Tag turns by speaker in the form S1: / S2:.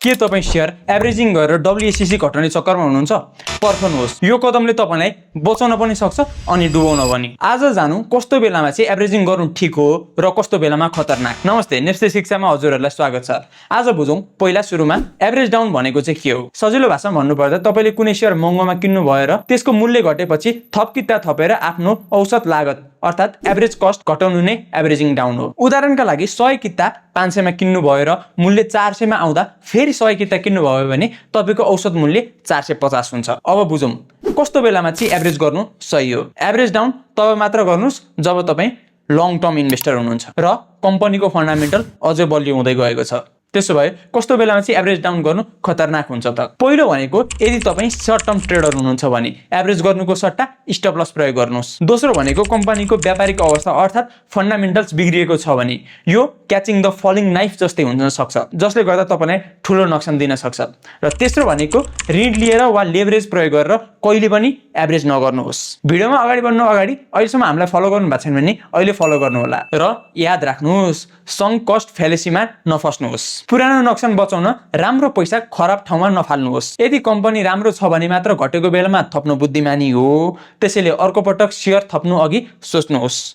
S1: के तपाईं share averaging गरेर डब्ल्युएससी घटाउने चक्करमा हुनुहुन्छ? पर्खनुहोस्, यो कदमले तपाईलाई बचाउन पनि सक्छ अनि डुबाउन पनि। आज जानौ कस्तो बेलामा चाहिँ एभरेजिङ गर्नु ठीक हो र कस्तो बेलामा खतरनाक। नमस्ते, नेप्से शिक्षामा हजुरहरुलाई स्वागत छ। आज बुझौं पहिला सुरुमा एभरेज डाउन भनेको चाहिँ के हो। सजिलो भाषामा भन्नुपर्दा तपाईले कुनै शेयर महँगोमा किन्नु भयो र त्यसको मूल्य घटेपछि थप किता थपेर आफ्नो औसत लागत अर्थात एभरेज कस्ट घटाउनु नै एभरेजिङ डाउन हो। उदाहरणका लागि 100 किता 500 मा किन्नु भयो र मूल्य 400 मा आउँदा फेरि 100 किता किन्नु भयो भने तपाईको औसत मूल्य 450 हुन्छ। अब बुझौं कस्तो बेलामा चाहिँ एभरेज गर्नु सही हो। एभरेज डाउन तब मात्र गर्नुस् जब तपाई लङ टर्म इन्भेस्टर हुनुहुन्छ र कम्पनीको फन्डामेन्टल अझै बलियो हुँदै गएको छ। त्यसो भए कस्तो बेलामा चाहिँ एभरेज डाउन गर्नु खतरनाक हुन्छ त? पहिलो भनेको यदि तपाई सर्ट टर्म ट्रेडर हुनुहुन्छ भने एभरेज गर्नुको सट्टा स्टप लस प्रयोग गर्नुस्। दोस्रो भनेको कम्पनीको व्यापारिक अवस्था अर्थात फन्डामेन्टल्स बिग्रिएको छ भने यो क्याचिङ द फलिङ नाइफ जस्तै हुन सक्छ, जसले गर्दा तपाईलाई ठूलो नोक्सान दिन सक्छ। र तेस्रो भनेको ऋण लिएर वा लेभरेज प्रयोग गरेर कहिले पनि एभरेज नगर्नुहोस्। भिडियोमा अगाडि बढ्नु अगाडि अहिलेसम्म हामीलाई फलो गर्नु भएको छैन भने अहिले फलो गर्नु होला र याद राख्नुस् सङ्क कस्ट फ्यालेसीमा नफस्नुहोस्। पुरानो नोक्सान बचाउन राम्रो पैसा खराब ठाउँमा नफाल्नुहोस्। यदि कम्पनी राम्रो छ भने मात्र घटेको बेलामा थप्नु बुद्धिमानी हो। त्यसैले अर्को पटक शेयर थप्नु अघि सोच्नुहोस्।